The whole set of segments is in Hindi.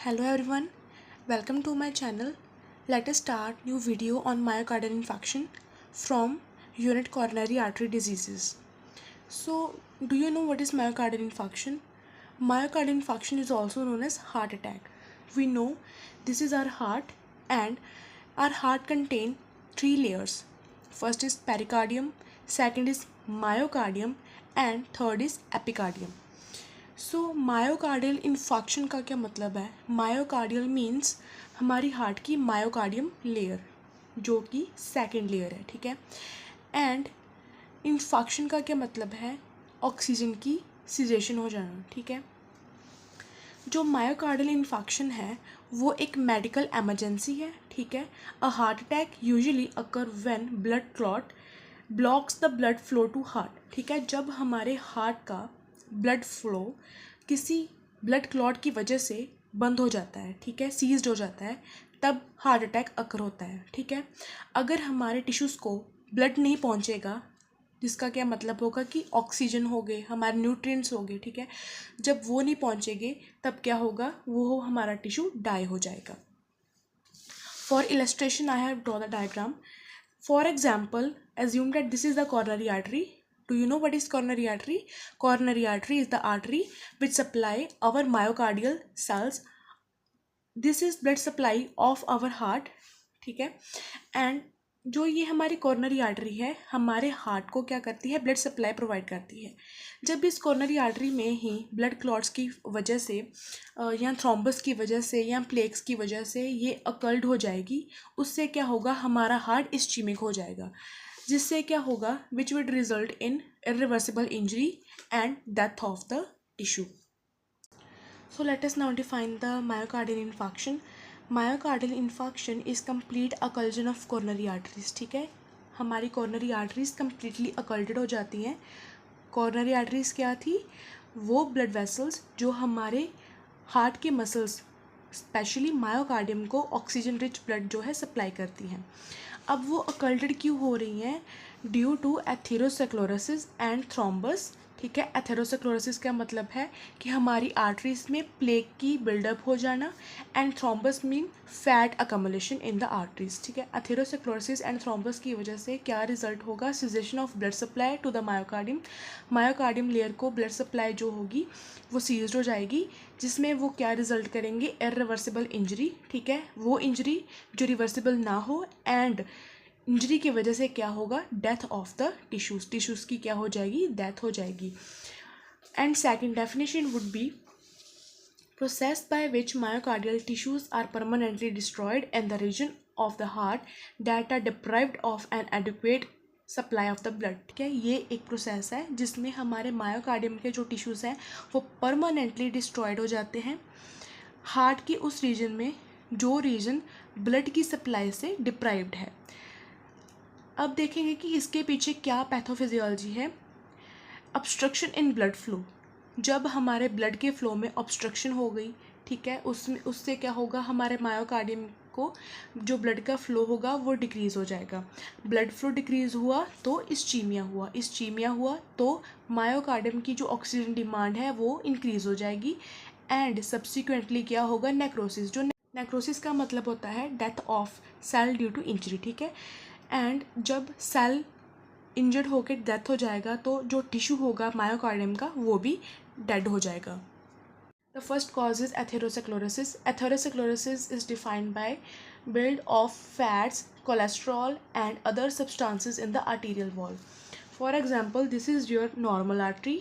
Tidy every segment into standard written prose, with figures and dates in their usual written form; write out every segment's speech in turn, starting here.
Hello everyone, welcome to my channel. Let us start new video on myocardial infarction from unit coronary artery diseases. So, do you know what is myocardial infarction? Myocardial infarction is also known as heart attack. We know this is our heart and our heart contains three layers. First is pericardium, second is myocardium and third is epicardium. So myocardial infarction का क्या मतलब है? मायोकार्डियल मीन्स हमारी हार्ट की मायोकार्डियम लेयर जो कि सेकेंड लेयर है, ठीक है. एंड इन्फॉक्शन का क्या मतलब है? ऑक्सीजन की सीजेशन हो जाना, ठीक है. जो मायोकार्डियल इन्फॉक्शन है वो एक मेडिकल एमरजेंसी है, ठीक है. A heart attack usually occur when blood clot blocks the blood flow to heart, ठीक है. जब हमारे हार्ट का ब्लड फ्लो किसी ब्लड क्लॉट की वजह से बंद हो जाता है, ठीक है, सीज्ड हो जाता है, तब हार्ट अटैक अकर होता है, ठीक है. अगर हमारे टिश्यूज़ को ब्लड नहीं पहुंचेगा, जिसका क्या मतलब होगा कि ऑक्सीजन हो गए, हमारे न्यूट्रिएंट्स हो गए, ठीक है, जब वो नहीं पहुंचेंगे तब क्या होगा, वो हमारा टिश्यू डाई हो जाएगा. For illustration I have draw the diagram. For example, assume that this is the coronary artery. Do you know what is coronary artery? Coronary artery is the artery which supply our myocardial cells. This is blood supply of our heart, ठीक है. एंड जो ये हमारी कॉर्नरी आर्टरी है हमारे हार्ट को क्या करती है? ब्लड सप्लाई प्रोवाइड करती है. जब इस कॉर्नरी आर्टरी में ही ब्लड क्लॉट्स की वजह से या थ्रोम्बस की वजह से या प्लेक्स की वजह से ये अकल्ड हो जाएगी, उससे क्या होगा? हमारा हार्ट इस्चीमिक हो जाएगा, जिससे क्या होगा? Which will result in irreversible injury and death of the tissue. So let us now define the myocardial infarction. Myocardial infarction is complete occlusion of coronary arteries, ठीक है. हमारी coronary arteries completely occluded हो जाती हैं. coronary arteries क्या थी? वो blood vessels जो हमारे हार्ट के मसल्स स्पेशली मायोकार्डियम को ऑक्सीजन रिच ब्लड जो है सप्लाई करती हैं. अब वो अकल्टेड क्यों हो रही हैं? Due to atherosclerosis and thrombus, ठीक है. एथेरोस्क्लेरोसिस का मतलब है कि हमारी आर्टरीज में प्लेक की बिल्डअप हो जाना and thrombus mean fat accumulation in the arteries, ठीक है. एथेरोस्क्लेरोसिस एंड थ्रोम्बस की वजह से क्या रिजल्ट होगा? Cessation of blood supply to the myocardium. Myocardium layer को ब्लड सप्लाई जो होगी वो सीज्ड हो जाएगी, जिसमें वो क्या रिजल्ट करेंगे? इरिवर्सिबल इंजरी, ठीक है. वो इंजरी जो रिवर्सिबल ना हो एंड इंजरी की वजह से क्या होगा? डेथ ऑफ द टिश्यूज़ की क्या हो जाएगी? डेथ हो जाएगी. And second definition would be process by which myocardial tissues are permanently destroyed in the region of the heart that are deprived of an adequate supply of the blood, ठीक है. ये एक प्रोसेस है जिसमें हमारे मायोकार्डियम के जो टिश्यूज़ हैं वो परमानेंटली डिस्ट्रॉयड हो जाते हैं हार्ट की उस रीजन में जो रीजन ब्लड की सप्लाई से डिप्राइव्ड है. अब देखेंगे कि इसके पीछे क्या पैथोफिजियोलॉजी है. Obstruction in blood flow. जब हमारे ब्लड के फ्लो में ऑब्स्ट्रक्शन हो गई, ठीक है, उससे क्या होगा? हमारे मायोकार्डियम को जो ब्लड का फ्लो होगा वो डिक्रीज़ हो जाएगा. ब्लड फ्लो डिक्रीज़ हुआ तो इस्चीमिया हुआ तो मायोकार्डियम की जो ऑक्सीजन डिमांड है वो इंक्रीज़ हो जाएगी एंड सब्सिक्वेंटली क्या होगा? नेक्रोसिस. जो नेक्रोसिस का मतलब होता है death of cell due to injury, ठीक है. एंड जब सेल इंजर्ड होकर डेथ हो जाएगा तो जो टिश्यू होगा मायोकार्डियम का वो भी डेड हो जाएगा. The first cause is atherosclerosis. Atherosclerosis is defined by build of fats, cholesterol and other substances in the arterial wall. For example, this is your normal artery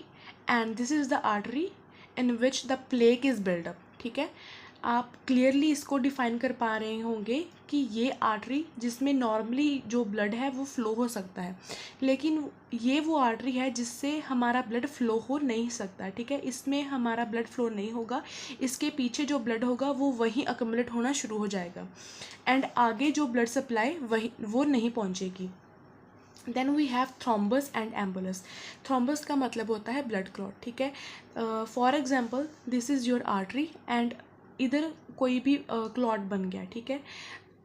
and this is the artery in which the plaque is built up, ठीक है. आप क्लियरली इसको डिफाइन कर पा रहे होंगे कि ये आर्टरी जिसमें नॉर्मली जो ब्लड है वो फ्लो हो सकता है, लेकिन ये वो आर्टरी है जिससे हमारा ब्लड फ्लो हो नहीं सकता, ठीक है. इसमें हमारा ब्लड फ्लो नहीं होगा, इसके पीछे जो ब्लड होगा वो वहीं अकमुलेट होना शुरू हो जाएगा एंड आगे जो ब्लड सप्लाई वो नहीं पहुंचेगी. Then we have thrombus and embolus. Thrombus का मतलब होता है ब्लड क्लॉट, ठीक है. For example, this is your artery and इधर कोई भी क्लॉट बन गया, ठीक है.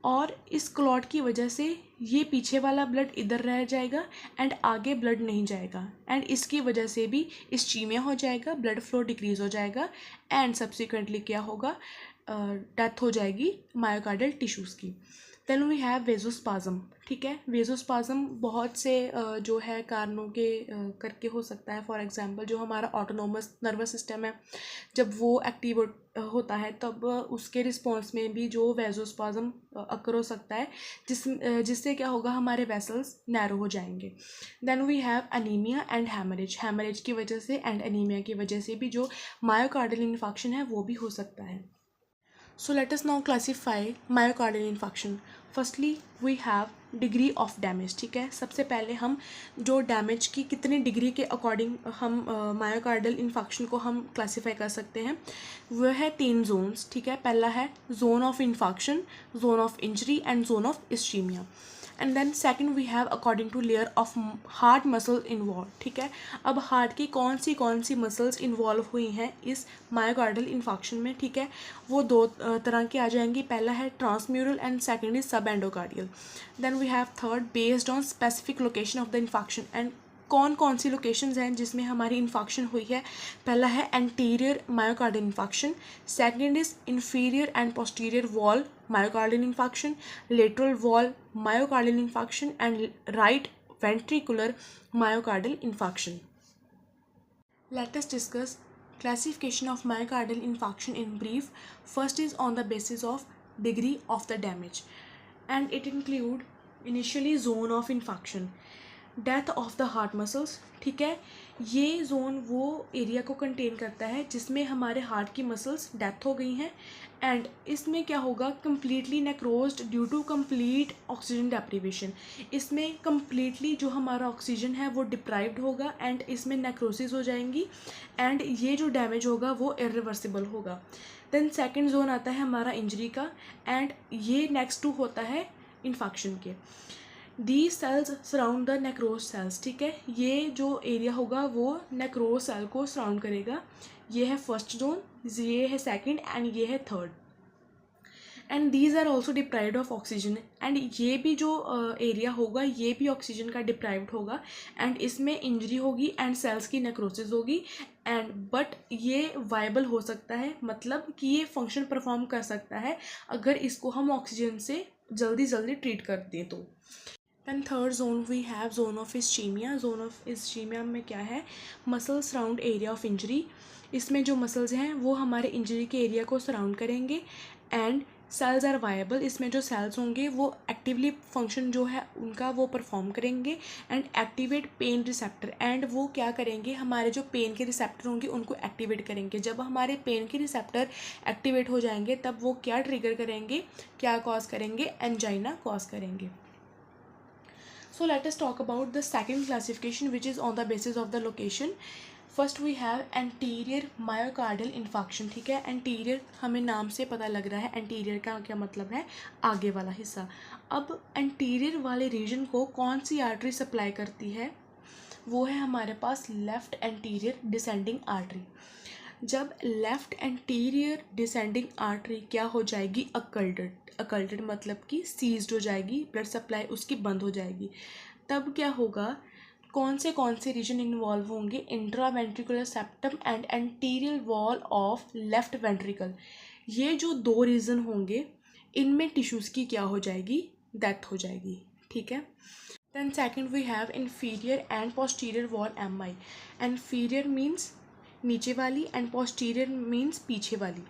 और इस क्लॉट की वजह से ये पीछे वाला ब्लड इधर रह जाएगा एंड आगे ब्लड नहीं जाएगा, एंड इसकी वजह से भी इस्चीमिया हो जाएगा, ब्लड फ्लो डिक्रीज हो जाएगा एंड सब्सिक्वेंटली क्या होगा, डेथ हो जाएगी मायोकार्डियल टिश्यूज़ की। Then we have vasospasm. ठीक है, वेजोस्पाज्म बहुत से जो है कारणों के करके हो सकता है। फॉर एग्जांपल जो हमारा ऑटोनोमस नर्वस सिस्टम है, जब वो एक्टिव होता है तब उसके रिस्पॉन्स में भी जो वेजोस्पाज्म अकर हो सकता है, जिससे क्या होगा, हमारे वेसल्स नैरो हो जाएंगे। Then we have anaemia and haemorrhage. Haemorrhage की वजह से एंड अनीमिया की वजह से भी जो मायोकार्डियल इन्फेक्शन है वो भी हो सकता है। So let us now classify myocardial infarction. Firstly, we have degree of damage. ठीक है, सबसे पहले हम जो डैमेज की कितनी डिग्री के अकॉर्डिंग हम मायोकार्डियल इन्फेक्शन को हम क्लासीफाई कर सकते हैं, वह है 3 जोन्स। ठीक है, पहला है zone of infection, zone of injury and zone of ischaemia. And then second we have according to layer of heart muscle involve. ठीक है, अब हार्ट की कौन सी मसल्स इन्वॉल्व हुई हैं इस मायोकार्डियल इन्फेक्शन में। ठीक है, वो 2 तरह की आ जाएंगी, पहला है transmural and second is subendocardial. Then we have third based on specific location of the infection. And कौन सी लोकेशंस हैं जिसमें हमारी इन्फेक्शन हुई है। पहला है anterior myocardial infection, second is inferior and posterior wall myocardial infection, lateral wall myocardial infection and right ventricular myocardial infarction. Let us discuss classification of myocardial infarction in brief. First is on the basis of degree of the damage, and it include initially zone of infarction, death of the heart muscles. ठीक है, ये जोन वो एरिया को कंटेन करता है जिसमें हमारे हार्ट की मसल्स डेथ हो गई हैं, एंड इसमें क्या होगा, completely necrosed due to complete oxygen deprivation. इसमें कम्प्लीटली जो हमारा ऑक्सीजन है वो डिप्राइव्ड होगा एंड इसमें नेक्रोसिस हो जाएंगी एंड ये जो डैमेज होगा वो इरिवर्सिबल होगा। देन सेकेंड जोन आता है हमारा इंजरी का, एंड ये नेक्स्ट टू होता है इन्फेक्शन के। The cells surround the necrose cells. ठीक है, ये जो एरिया होगा वो नेक्रोज सेल को सराउंड करेगा। ये है फर्स्ट जोन, ये है सेकंड एंड ये है third. And these are also deprived of oxygen. And ये भी जो एरिया होगा ये भी ऑक्सीजन का डिप्राइव्ड होगा एंड इसमें इंजरी होगी एंड सेल्स की नेक्रोसिस होगी एंड बट ये वायबल हो सकता है, मतलब कि ये फंक्शन परफॉर्म कर सकता है अगर इसको हम ऑक्सीजन से जल्दी ट्रीट कर दें तो। And third zone we have zone of ischaemia. Zone of ischaemia में क्या है, muscle surround area of injury. इसमें जो मसल्स हैं वो हमारे इंजरी के एरिया को सराउंड करेंगे एंड सेल्स आर वायबल। इसमें जो सेल्स होंगे वो एक्टिवली फंक्शन जो है उनका वो परफॉर्म करेंगे and activate pain receptor. And वो क्या करेंगे, हमारे जो पेन के रिसेप्टर होंगे उनको एक्टिवेट करेंगे। जब हमारे पेन के रिसेप्टर एक्टिवेट हो जाएंगे तब वो क्या ट्रिगर करेंगे, क्या कॉज करेंगे, एंजाइना कॉज करेंगे। So let us talk about the second classification, which is on the basis of the location. First we have anterior myocardial infarction. ठीक है, anterior हमें नाम से पता लग रहा है, anterior का क्या मतलब है, आगे वाला हिस्सा। अब anterior वाले रीजन को कौन सी आर्टरी सप्लाई करती है, वो है हमारे पास लेफ्ट एंटीरियर डिसेंडिंग आर्टरी। जब लेफ्ट एंटीरियर डिसेंडिंग आर्टरी क्या हो जाएगी, अकल्टेड मतलब कि सीज्ड हो जाएगी, ब्लड सप्लाई उसकी बंद हो जाएगी, तब क्या होगा, कौन से रीजन इन्वॉल्व होंगे, intraventricular septum and anterior wall of left ventricle. ये जो 2 रीजन होंगे इनमें टिश्यूज़ की क्या हो जाएगी, डेथ हो जाएगी। ठीक है, then second we have inferior and posterior wall MI. Inferior means नीचे वाली एंड पोस्टीरियर मीन्स पीछे वाली।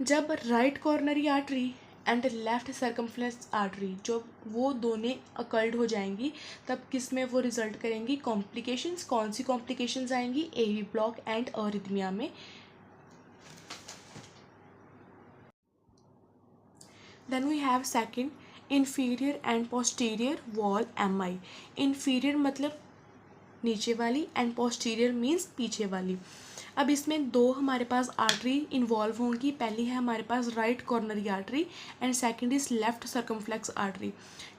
जब right coronary artery and left circumflex artery जो वो दोनों अकल्ड हो जाएंगी तब किस में वो रिजल्ट करेंगी, कॉम्प्लिकेशंस। कौन सी कॉम्प्लिकेशंस आएंगी, एवी ब्लॉक एंड अरिथमिया में। Then we have second inferior and posterior wall MI. Inferior मतलब नीचे वाली एंड पोस्टीरियर मीन्स पीछे वाली। अब इसमें 2 हमारे पास आर्टरी इन्वॉल्व होंगी, पहली है हमारे पास right coronary artery and second is left circumflex artery.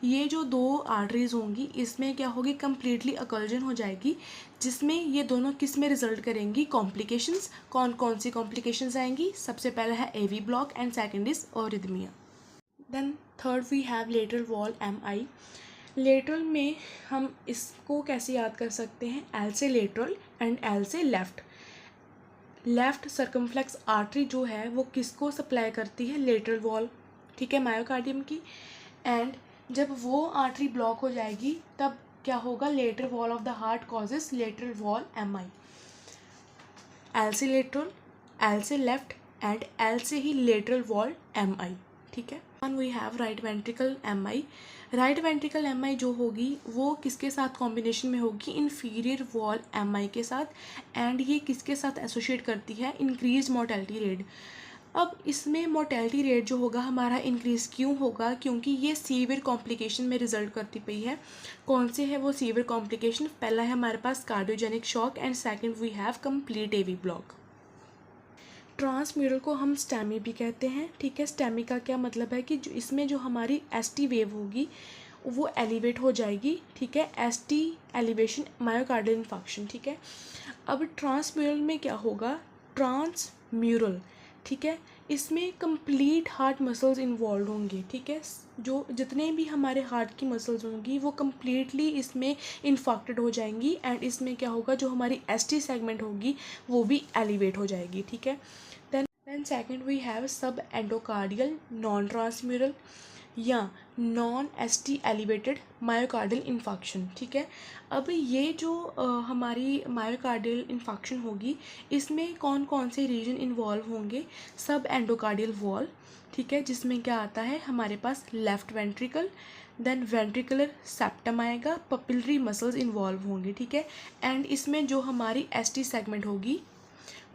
ये जो 2 आर्टरीज होंगी इसमें क्या होगी, कम्प्लीटली अकल्जन हो जाएगी, जिसमें ये दोनों किस में रिजल्ट करेंगी, कॉम्प्लिकेशंस। कौन सी कॉम्प्लिकेशंस आएंगी, सबसे पहला है AV block and second is arrhythmia. Then third we have lateral wall MI। Lateral में हम इसको कैसे याद कर सकते हैं, एल से लेटरल एंड एल से लेफ्ट। लेफ्ट सर्कमफ्लेक्स आर्टरी जो है वो किसको सप्लाई करती है, लेटरल वॉल, ठीक है, मायोकार्डियम की। एंड जब वो आर्टरी ब्लॉक हो जाएगी तब क्या होगा, lateral wall of the heart causes lateral wall MI। L से लेटरल, एल से लेफ्ट एंड एल से ही लेटरल वॉल MI, ठीक है। And we have right ventricle MI। Right ventricle MI जो होगी वो किसके साथ कॉम्बिनेशन में होगी, इन्फीरियर वॉल MI के साथ। एंड ये किसके साथ एसोशिएट करती है, इंक्रीज मोर्टेलिटी रेट। अब इसमें मोर्टेलिटी रेट जो होगा हमारा इंक्रीज़ क्यों होगा, क्योंकि ये सीवियर कॉम्प्लिकेशन में रिजल्ट करती पई है। कौन से है वो सीवियर कॉम्प्लिकेशन, पहला है हमारे पास cardiogenic shock and second we have complete AV block. Transmural को हम स्टैमी भी कहते हैं, ठीक है। स्टैमी का क्या मतलब है कि जो इसमें जो हमारी ST वेव होगी वो एलिवेट हो जाएगी, ठीक है। ST एलिवेशन मायोकार्डियल इन्फार्क्शन, ठीक है। अब ट्रांसम्यूरल में क्या होगा, ट्रांसम्यूरल, ठीक है, इसमें कंप्लीट हार्ट मसल्स इन्वॉल्व होंगे, ठीक है। जो जितने भी हमारे हार्ट की मसल्स होंगी वो कम्प्लीटली इसमें इन्फाक्टेड हो जाएंगी। एंड इसमें क्या होगा, जो हमारी ST सेगमेंट होगी वो भी एलिवेट हो जाएगी, ठीक है। देन सेकंड वी हैव सब एंडोकार्डियल नॉन ट्रांसम्यूरल या non ST elevated myocardial infarction, ठीक है। अब ये जो हमारी मायोकार्डियल इन्फाक्शन होगी इसमें कौन कौन से रीजन इन्वॉल्व होंगे, सब एंडोकार्डियल वॉल, ठीक है, जिसमें क्या आता है हमारे पास left ventricle, then ventricular septum आएगा, पपिलरी मसल्स इन्वॉल्व होंगे, ठीक है। एंड इसमें जो हमारी ST सेगमेंट होगी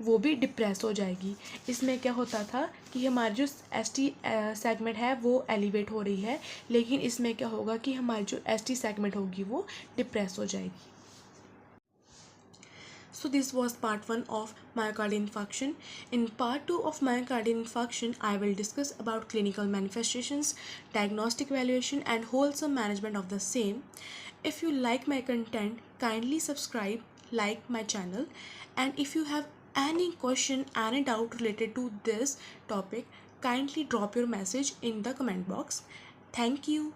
वो भी डिप्रेस हो जाएगी। इसमें क्या होता था कि हमारी जो ST सेगमेंट है वो एलिवेट हो रही है, लेकिन इसमें क्या होगा कि हमारी जो ST सेगमेंट होगी वो डिप्रेस हो जाएगी। So this was part 1 of myocardial infarction. In part 2 of myocardial infarction, I will discuss about clinical manifestations, diagnostic evaluation and wholesome management of the same. If you like my content, kindly subscribe, like my channel, and if you have any question, any doubt related to this topic, kindly drop your message in the comment box. Thank you.